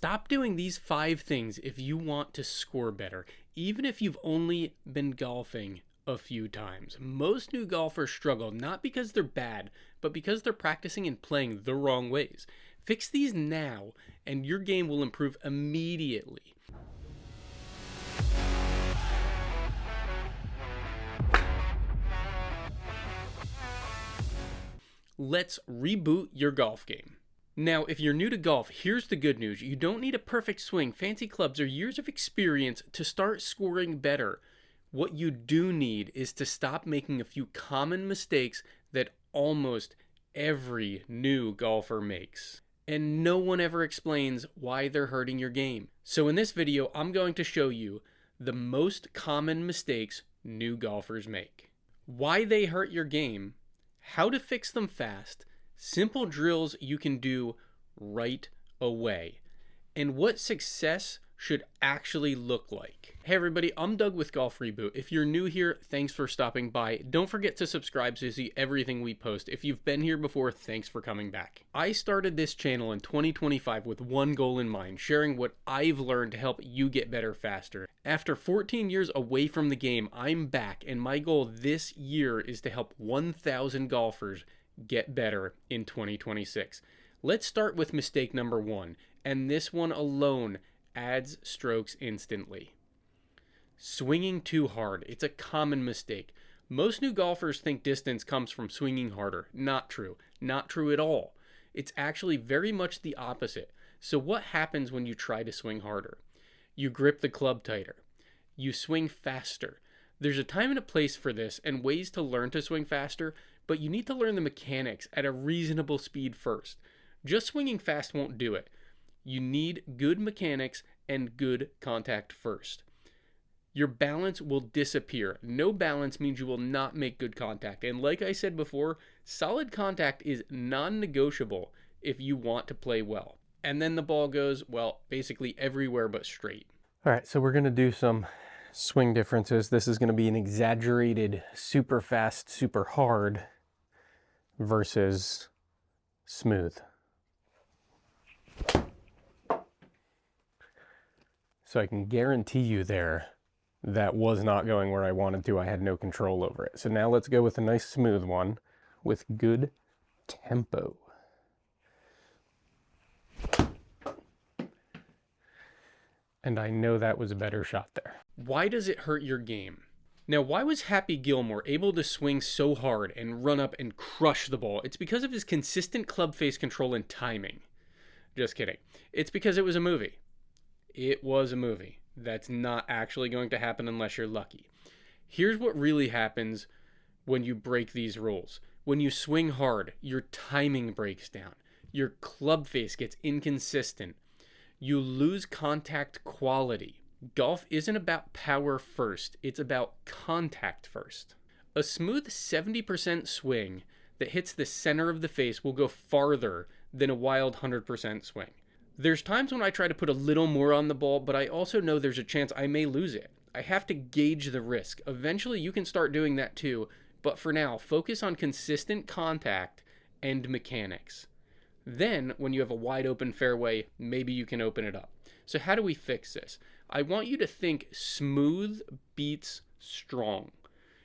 Stop doing these 5 things if you want to score better, even if you've only been golfing a few times. Most new golfers struggle not because they're bad, but because they're practicing and playing the wrong ways. Fix these now, and your game will improve immediately. Let's reboot your golf game. Now, if you're new to golf, here's the good news. You don't need a perfect swing, fancy clubs, or years of experience to start scoring better. What you do need is to stop making a few common mistakes that almost every new golfer makes. And no one ever explains why they're hurting your game. So in this video, I'm going to show you the most common mistakes new golfers make, why they hurt your game, how to fix them fast, simple drills you can do right away, and what success should actually look like. Hey everybody, I'm Doug with Golf Reboot. If you're new here, thanks for stopping by. Don't forget to subscribe so you see everything we post. If you've been here before, thanks for coming back. I started this channel in 2025 with one goal in mind, sharing what I've learned to help you get better faster. After 14 years away from the game, I'm back, and my goal this year is to help 1,000 golfers get better in 2026. Let's start with mistake number 1, and this one alone adds strokes instantly. Swinging too hard. It's a common mistake. Most new golfers think distance comes from swinging harder. Not true. Not true at all. It's actually very much the opposite. So what happens when you try to swing harder? You grip the club tighter. You swing faster. There's a time and a place for this and ways to learn to swing faster, but you need to learn the mechanics at a reasonable speed first. Just swinging fast won't do it. You need good mechanics and good contact first. Your balance will disappear. No balance means you will not make good contact. And like I said before, solid contact is non-negotiable if you want to play well. And then the ball goes, well, basically everywhere but straight. All right, so we're going to do some swing differences. This is going to be an exaggerated super fast, super hard versus smooth. So I can guarantee you there that was not going where I wanted to. I had no control over it. So now let's go with a nice smooth one with good tempo. And I know that was a better shot there. Why does it hurt your game? Now, why was Happy Gilmore able to swing so hard and run up and crush the ball? It's because of his consistent club face control and timing. Just kidding. It's because it was a movie. It was a movie. That's not actually going to happen unless you're lucky. Here's what really happens when you break these rules. When you swing hard, your timing breaks down. Your club face gets inconsistent. You lose contact quality. Golf isn't about power first. It's about contact first. A smooth 70% swing that hits the center of the face will go farther than a wild 100% swing. There's times when I try to put a little more on the ball, but I also know there's a chance I may lose it. I have to gauge the risk. Eventually you can start doing that too, but for now, focus on consistent contact and mechanics. Then, when you have a wide open fairway, maybe you can open it up. So how do we fix this? I want you to think smooth beats strong.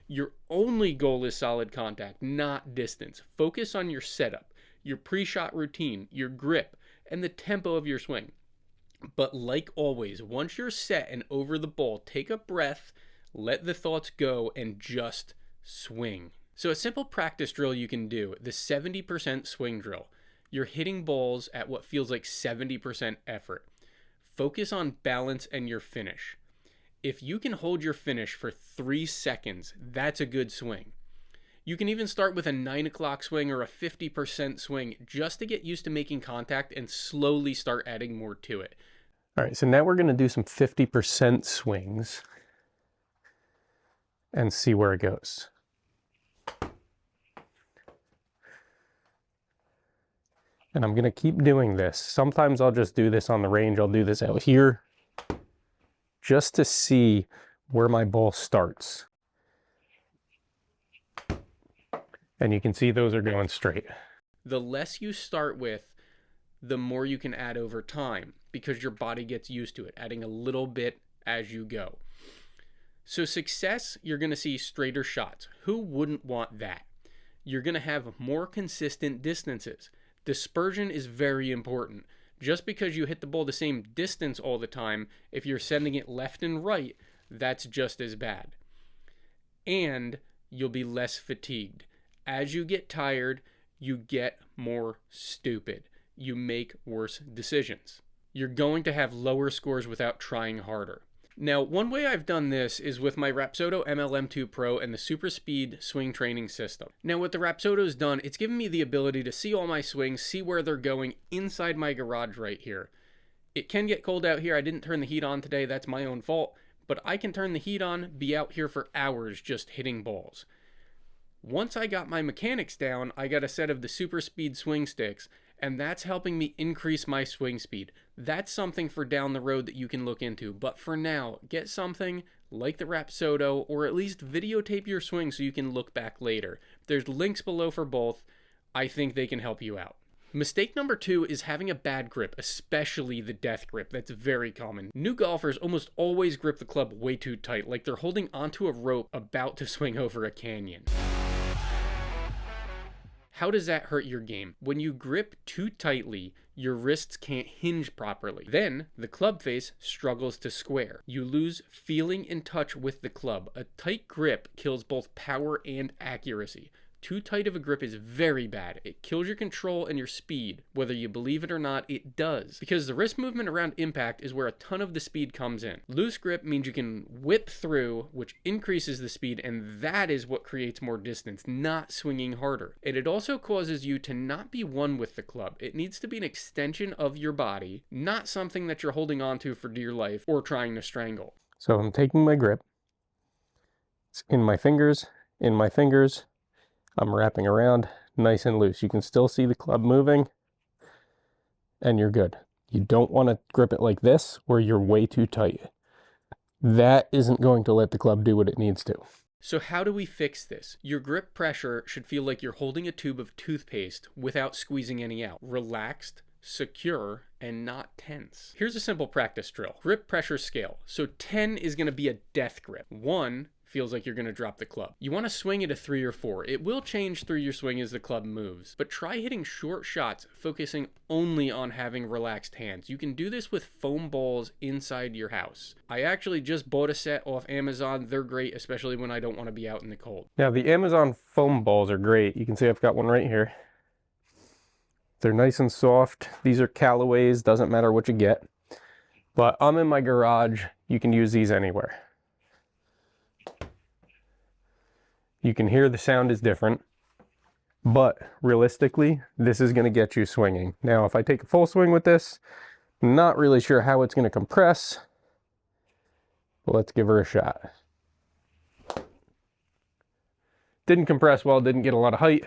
Your only goal is solid contact, not distance. Focus on your setup, your pre-shot routine, your grip, and the tempo of your swing. But like always, once you're set and over the ball, take a breath, let the thoughts go, and just swing. So a simple practice drill you can do, the 70% swing drill. You're hitting balls at what feels like 70% effort. Focus on balance and your finish. If you can hold your finish for 3 seconds, that's a good swing. You can even start with a 9 o'clock swing or a 50% swing just to get used to making contact and slowly start adding more to it. All right, so now we're going to do some 50% swings and see where it goes. And I'm going to keep doing this. Sometimes I'll just do this on the range. I'll do this out here just to see where my ball starts. And you can see those are going straight. The less you start with, the more you can add over time. because your body gets used to it, adding a little bit as you go. So success, you're going to see straighter shots. Who wouldn't want that? You're going to have more consistent distances. Dispersion is very important. Just because you hit the ball the same distance all the time, if you're sending it left and right, that's just as bad. And you'll be less fatigued. As you get tired, you get more stupid. You make worse decisions. You're going to have lower scores without trying harder. Now, one way I've done this is with my Rapsodo MLM2 Pro and the Super Speed swing training system. Now, what the Rapsodo's done, it's given me the ability to see all my swings, see where they're going inside my garage right here. It can get cold out here. I didn't turn the heat on today. That's my own fault. But I can turn the heat on, be out here for hours just hitting balls. Once I got my mechanics down, I got a set of the Super Speed swing sticks, and that's helping me increase my swing speed. That's something for down the road that you can look into. But for now, get something like the Rapsodo, or at least videotape your swing so you can look back later. There's links below for both. I think they can help you out. Mistake number 2 is having a bad grip, especially the death grip. That's very common. New golfers almost always grip the club way too tight, like they're holding onto a rope about to swing over a canyon. How does that hurt your game? When you grip too tightly, your wrists can't hinge properly. Then, the club face struggles to square. You lose feeling in touch with the club. A tight grip kills both power and accuracy. Too tight of a grip is very bad. It kills your control and your speed. Whether you believe it or not, it does. Because the wrist movement around impact is where a ton of the speed comes in. Loose grip means you can whip through, which increases the speed, and that is what creates more distance, not swinging harder. And it also causes you to not be one with the club. It needs to be an extension of your body, not something that you're holding onto for dear life or trying to strangle. So I'm taking my grip. It's in my fingers, I'm wrapping around nice and loose. You can still see the club moving, and you're good. You don't want to grip it like this where you're way too tight. That isn't going to let the club do what it needs to. So how do we fix this? Your grip pressure should feel like you're holding a tube of toothpaste without squeezing any out. Relaxed, secure, and not tense. Here's a simple practice drill. Grip pressure scale. So 10 is going to be a death grip. 1 feels like you're going to drop the club. You want to swing at a 3 or 4. It will change through your swing as the club moves, but try hitting short shots, focusing only on having relaxed hands. You can do this with foam balls inside your house. I actually just bought a set off Amazon. They're great, especially when I don't want to be out in the cold. Now, the Amazon foam balls are great. You can see I've got one right here. They're nice and soft. These are Callaways, doesn't matter what you get. But I'm in my garage. You can use these anywhere. You can hear the sound is different, but realistically, this is going to get you swinging. Now, if I take a full swing with this, I'm not really sure how it's going to compress, but let's give her a shot. Didn't compress well, didn't get a lot of height,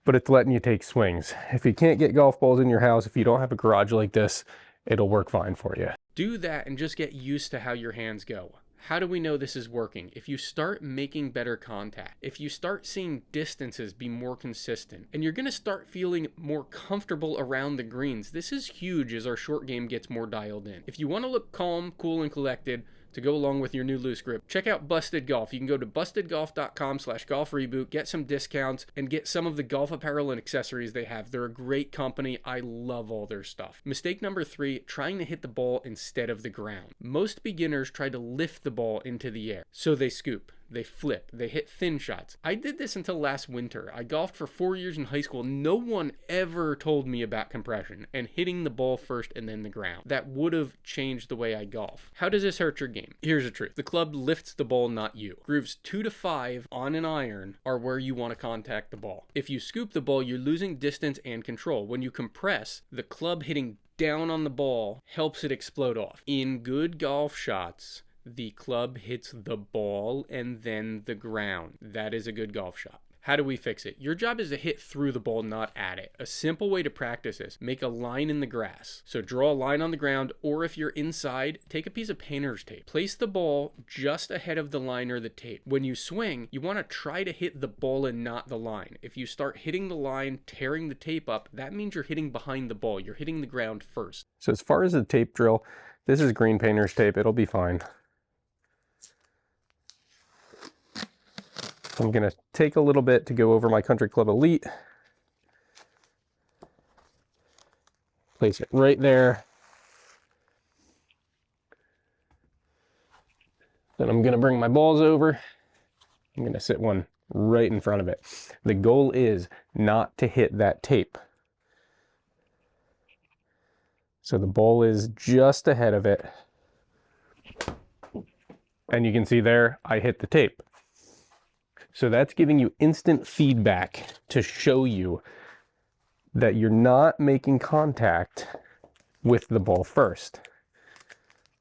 but it's letting you take swings. If you can't get golf balls in your house, if you don't have a garage like this, it'll work fine for you. Do that and just get used to how your hands go. How do we know this is working? If you start making better contact, if you start seeing distances be more consistent, and you're going to start feeling more comfortable around the greens. This is huge as our short game gets more dialed in. If you want to look calm, cool, and collected to go along with your new loose grip, check out Busted Golf. You can go to bustedgolf.com/golf reboot, get some discounts, and get some of the golf apparel and accessories they have. They're a great company. I love all their stuff. Mistake number 3, trying to hit the ball instead of the ground. Most beginners try to lift the ball into the air. So they scoop, they flip, they hit thin shots. I did this until last winter. I golfed for 4 years in high school. No one ever told me about compression and hitting the ball first and then the ground. That would have changed the way I golf. How does this hurt your game? Here's the truth. The club lifts the ball, not you. Grooves 2 to 5 on an iron are where you want to contact the ball. If you scoop the ball, you're losing distance and control. When you compress, the club hitting down on the ball helps it explode off. In good golf shots, the club hits the ball and then the ground. That is a good golf shot. How do we fix it? Your job is to hit through the ball, not at it. A simple way to practice this: make a line in the grass. So draw a line on the ground, or if you're inside, take a piece of painter's tape. Place the ball just ahead of the line or the tape. When you swing, you want to try to hit the ball and not the line. If you start hitting the line, tearing the tape up, that means you're hitting behind the ball. You're hitting the ground first. So as far as the tape drill, this is green painter's tape. It'll be fine. I'm going to take a little bit to go over my Country Club Elite. Place it right there. Then I'm going to bring my balls over. I'm going to sit one right in front of it. The goal is not to hit that tape. So the ball is just ahead of it. And you can see there, I hit the tape. So that's giving you instant feedback to show you that you're not making contact with the ball first.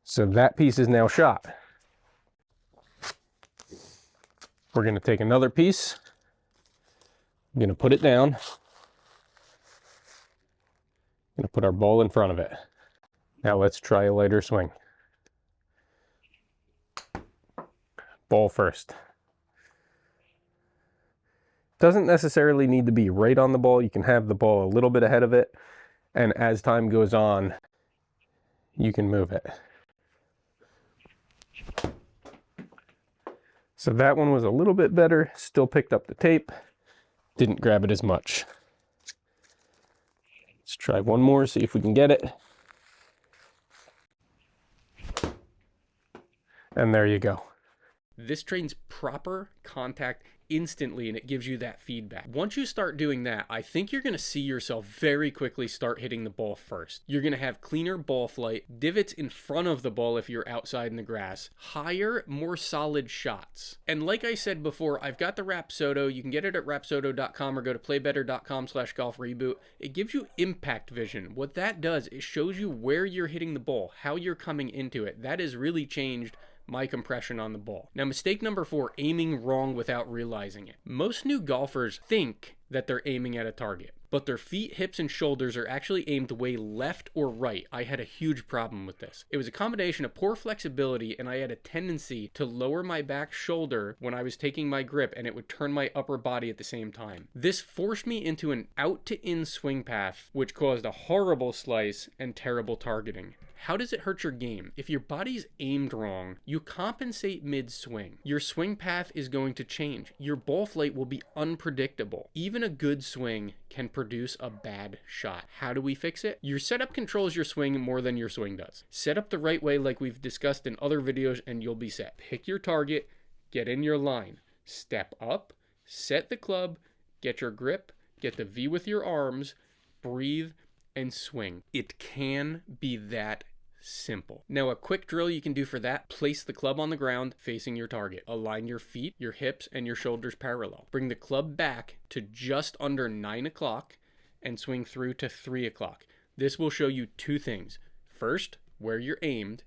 So that piece is now shot. We're going to take another piece. I'm going to put it down. I'm going to put our ball in front of it. Now let's try a lighter swing. Ball first. Doesn't necessarily need to be right on the ball. You can have the ball a little bit ahead of it, and as time goes on, you can move it. So that one was a little bit better, still picked up the tape, didn't grab it as much. Let's try one more, see if we can get it. And there you go. This trains proper contact instantly, and it gives you that feedback. Once you start doing that, I think you're going to see yourself very quickly start hitting the ball first. You're going to have cleaner ball flight, divots in front of the ball if you're outside in the grass, higher, more solid shots. And like I said before, I've got the Rapsodo. You can get it at rapsodo.com or go to playbetter.com/golf reboot. It gives you impact vision. What that does is shows you where you're hitting the ball, how you're coming into it. That has really changed my compression on the ball. Now, mistake number 4, aiming wrong without realizing it. Most new golfers think that they're aiming at a target, but their feet, hips, and shoulders are actually aimed way left or right. I had a huge problem with this. It was a combination of poor flexibility, and I had a tendency to lower my back shoulder when I was taking my grip, and it would turn my upper body at the same time. This forced me into an out to in swing path, which caused a horrible slice and terrible targeting. How does it hurt your game? If your body's aimed wrong, you compensate mid-swing. Your swing path is going to change. Your ball flight will be unpredictable. Even a good swing can produce a bad shot. How do we fix it? Your setup controls your swing more than your swing does. Set up the right way like we've discussed in other videos and you'll be set. Pick your target, get in your line, step up, set the club, get your grip, get the V with your arms, breathe, and swing. It can be that simple. Now, a quick drill you can do for that: place the club on the ground facing your target. Align your feet, your hips, and your shoulders parallel. Bring the club back to just under 9 o'clock and swing through to 3 o'clock. This will show you 2 things. First, where you're aimed,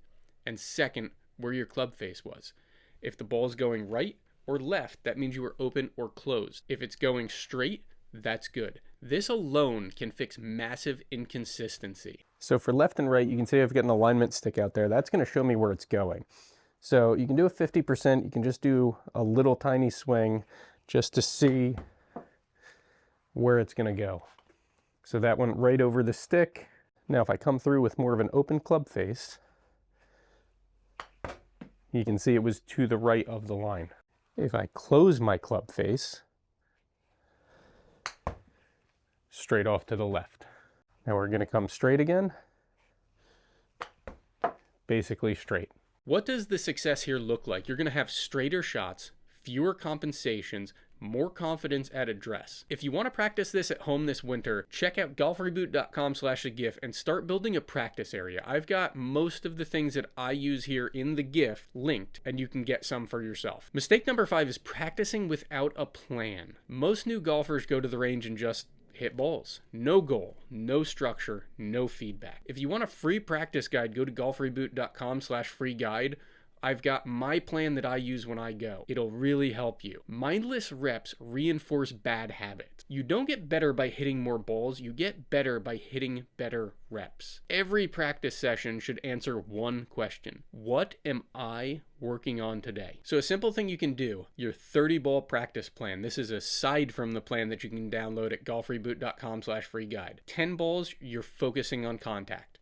and second, where your club face was. If the ball is going right or left, that means you were open or closed. If it's going straight, that's good. This alone can fix massive inconsistency. So for left and right, you can see I've got an alignment stick out there. That's going to show me where it's going. So you can do a 50%. You can just do a little tiny swing just to see where it's going to go. So that went right over the stick. Now if I come through with more of an open club face, you can see it was to the right of the line. If I close my club face, straight off to the left. Now we're going to come straight again. Basically straight. What does the success here look like? You're going to have straighter shots, fewer compensations, more confidence at address. If you want to practice this at home this winter, check out golfreboot.com/GIF and start building a practice area. I've got most of the things that I use here in the GIF linked, and you can get some for yourself. Mistake number 5 is practicing without a plan. Most new golfers go to the range and just hit balls. No goal, no structure, no feedback. If you want a free practice guide, go to golfreboot.com/free guide. I've got my plan that I use when I go. It'll really help you. Mindless reps reinforce bad habits. You don't get better by hitting more balls, you get better by hitting better reps. Every practice session should answer one question. What am I working on today? So a simple thing you can do, your 30-ball practice plan. This is aside from the plan that you can download at golfreboot.com/free guide. 10 balls, you're focusing on contact.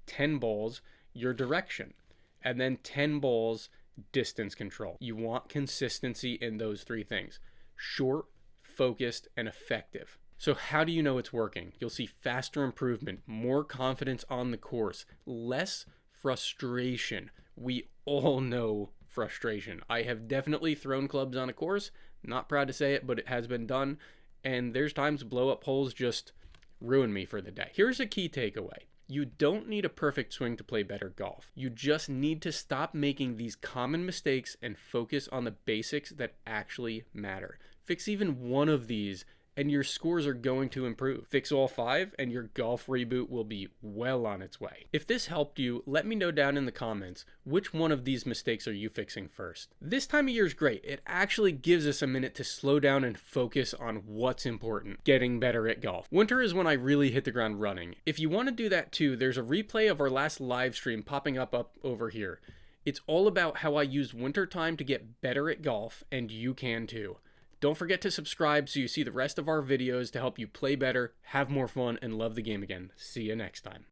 10 balls, your direction. And then 10 balls, distance control. You want consistency in those three things. Short, focused, and effective. So how do you know it's working? You'll see faster improvement, more confidence on the course, less frustration. We all know frustration. I have definitely thrown clubs on a course. Not proud to say it, but it has been done. And there's times blow up holes just ruin me for the day. Here's a key takeaway. You don't need a perfect swing to play better golf. You just need to stop making these common mistakes and focus on the basics that actually matter. Fix even one of these and your scores are going to improve. Fix all 5 and your golf reboot will be well on its way. If this helped you, let me know down in the comments which one of these mistakes are you fixing first. This time of year is great. It actually gives us a minute to slow down and focus on what's important, getting better at golf. Winter is when I really hit the ground running. If you want to do that too, there's a replay of our last live stream popping up over here. It's all about how I use winter time to get better at golf, and you can too. Don't forget to subscribe so you see the rest of our videos to help you play better, have more fun, and love the game again. See you next time.